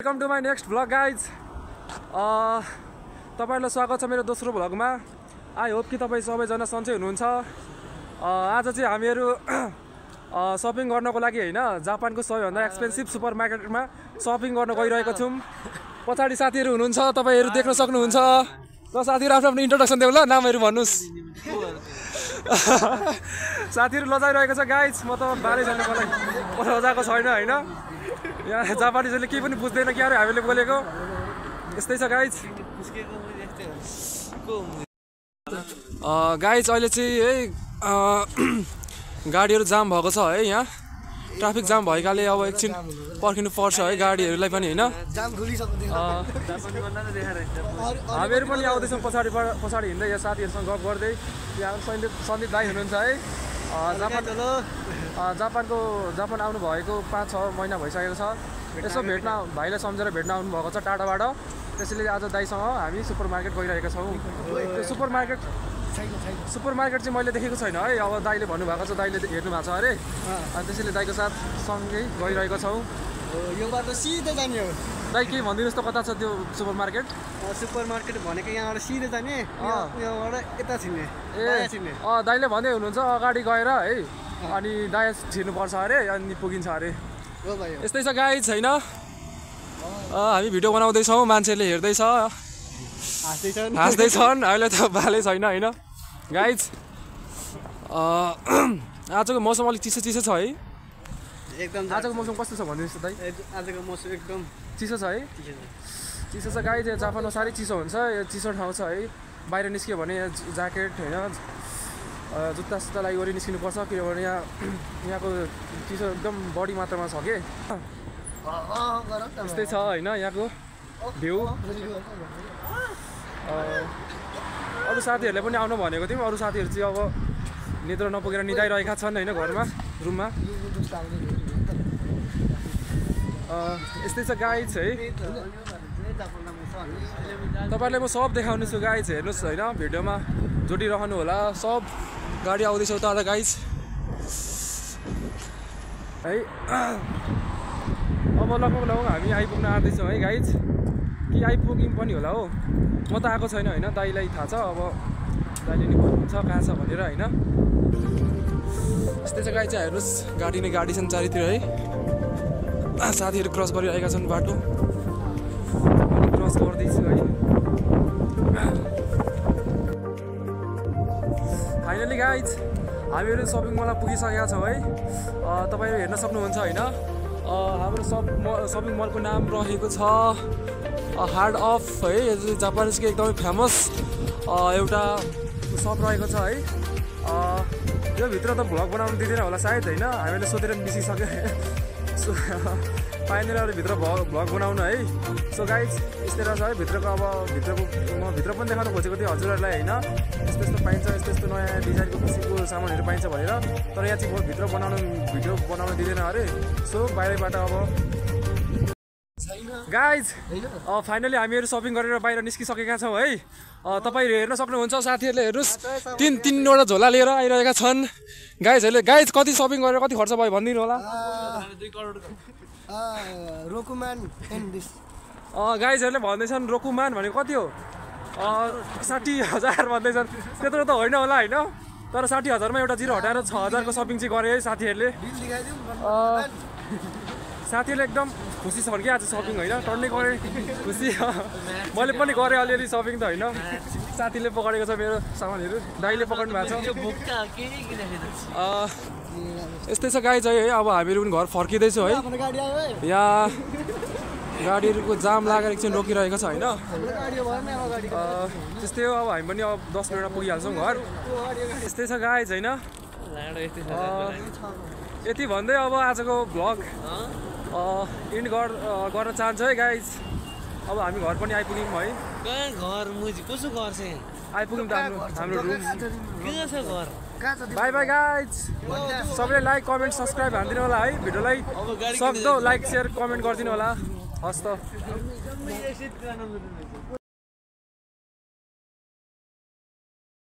Welcome to my next vlog guys. तपाईहरुलाई स्वागत छ मेरो दोस्रो भ्लगमा। आई होप कि तपाईँ सबैजना सन्चै हुनुहुन्छ। आज चाहिँ हामीहरू सपिङ गर्नको लागि होइन जापानको सबैभन्दा एक्सपेन्सिभ सुपर मार्केटमा सपिङ गर्न गइरहेको छौँ। पछाडि साथीहरू हुनुहुन्छ, तपाईँहरू देख्न सक्नुहुन्छ। ल साथीहरू आफ्नो आफ्नो इन्ट्रोडक्सन देऊ ल, नामहरू भन्नुहोस्। साथीहरू लजाइरहेको छ गाइज, म त बाह्रै छैन, मलाई लजाएको छैन होइन। यहाँ जापानिजले केही पनि बुझ्दैन क्या अरे हामीले बोलेको, यस्तै छ गाइज। गाइज अहिले चाहिँ है गाडीहरू जाम भएको छ है, यहाँ ट्राफिक जाम भएकाले अब एकछिन पर्खिनु पर्छ है गाडीहरूलाई पनि होइन। हामीहरू पनि आउँदैछौँ पछाडि हिँड्दै, यहाँ साथीहरूसँग गफ गर्दै। यहाँ सन्दीप दाई हुनुहुन्छ है, जापान आउनु भएको 5-6 महिना भइसकेको छ। यसो भेट्न भाइलाई सम्झेर भेट्न आउनुभएको छ टाढाबाट, त्यसैले आज दाइसँग हामी सुपर मार्केट गइरहेका छौँ। त्यो सुपर मार्केट चाहिँ मैले देखेको छैन है, अब दाइले भन्नुभएको छ, दाइले हेर्नु भएको छ अरे, अनि त्यसैले दाइको साथ सँगै गइरहेको छौँ। यो बाटो सिधै जाने हो। दाइ केही भनिदिनुहोस् त, कता छ त्यो सुपर मार्केट? सुपर मार्केट भनेको यहाँबाट सिधै जाने, यहाँबाट यता छिर्ने। दाइले भन्दै हुनुहुन्छ अगाडि गएर है, अनि दाइ छिर्नुपर्छ अरे, अनि पुगिन्छ अरे। यस्तै छ गाइज होइन। हामी भिडियो बनाउँदैछौँ, मान्छेले हेर्दैछ, हाँस्दैछन्। अहिले त बालै छैन होइन गाइज। आजको मौसम अलिक चिसो छ है। एकदम आजको मौसम कस्तो छ भनिदिनुहोस् त दाइ? आजको मौसम एकदम चिसो छ है, चिसो छ गाइज। जापानमा साह्रै चिसो हुन्छ, यो चिसो ठाउँ छ है। बाहिर निस्क्यो भने ज्याकेट होइन, जुत्ता सुत्ता लागि गरी निस्किनुपर्छ, किनभने यहाँको चिसो एकदम बढी मात्रामा छ कि। यस्तै छ होइन यहाँको भ्यू। अरू साथीहरूले पनि आउनु भनेको थियौँ, अरू साथीहरू चाहिँ अब निद्रा नपुगेर निदाइरहेका छन् होइन घरमा, रुममा। यस्तै छ गाइज है। तपाईँलाई म सब देखाउने छु गाइज, हेर्नुहोस् होइन, भिडियोमा जोडिरहनु होला। सब गाडी आउँदैछ उता गाइज है। अब लगभग हामी आइपुग्न आँट्दैछौँ है गाइज, कि आइपुग्यौँ पनि होला हो। म त आएको छैन होइन, दाइलाई थाहा छ, अब दाइले नि भन्नुहुन्छ कहाँ छ भनेर होइन। यस्तै छ गाइज चाहिँ हेर्नुहोस्, गाडी नै गाडी छन् चारैतिर है। साथीहरू क्रस गरिरहेका छन् बाटो, क्रस गर्दैछु है। फाइनली गाइज हामीहरू सपिङ मलमा पुगिसकेका छौँ है। तपाईँहरू हेर्न सक्नुहुन्छ होइन, हाम्रो सपिङ मलको नाम रहेको छ हार्ड अफ है। यो चाहिँ जापानिजको एकदमै फेमस एउटा सप रहेको छ है। यो भित्र त भ्लग बनाउनु दिँदैन होला सायद होइन, हामीले सोधेर निस्किसक्यो। फाइनली अरू भित्र भ्लग बनाउनु है। सो गाइज यस्तै रहेछ है भित्रको। अब म भित्र पनि देखाउनु खोजेको थिएँ हजुरहरूलाई होइन, यस्तो पाइन्छ, यस्तो नयाँ डिजाइनको किसिमको सामानहरू पाइन्छ भनेर, तर यहाँ चाहिँ भित्र भिडियो बनाउन दिँदैन अरे। सो बाहिरबाट अब गाइज फाइनली हामीहरू सपिङ गरेर बाहिर निस्किसकेका छौँ है। तपाईँहरू हेर्न सक्नुहुन्छ, साथीहरूले हेर्नुहोस्, तीनवटा झोला लिएर आइरहेका छन् गाइजहरूले। गाइज कति सपिङ गरेर कति खर्च भयो भनिदिनु होला। 2 करोड रोकुमान गाइजहरूले भन्दैछन् रोकुमान भनेको कति हो, 60,000 भन्दैछन्। त्यत्रो त होइन होला होइन, तर 60,000मा एउटा जिरो हटाएर 6,000को सपिङ चाहिँ गरे है साथीहरूले। साथीहरूले एकदम खुसी छन् कि आज सपिङ होइन, टन्नै गरेँ खुसी। मैले पनि गरेँ अलिअलि सपिङ त होइन, साथीले पकाएको छ मेरो सामानहरू, दाइले पकाउनु भएको छ। यस्तै छ गाइज है। अब हामीहरू पनि घर फर्किँदैछौँ है। यहाँ गाडीहरूको जाम लागेर एकछिन रोकिरहेको छ होइन, त्यस्तै हो। अब हामी पनि अब 10 मिनटमा पुगिहाल्छौँ घर। यस्तै छ गाइज होइन। यति भन्दै अब आजको भ्लग इन्ड गर्न चाहन्छु है गाइज। अब हामी घर पनि आइपुग्यौँ है। आइपुग्यौँ त हाम्रो रुम। By by guys. सबैले लाइक कमेन्ट सब्सक्राइब हानिदिनु होला है भिडियोलाई, सक्दो लाइक सेयर कमेन्ट गरिदिनु होला। हस् त।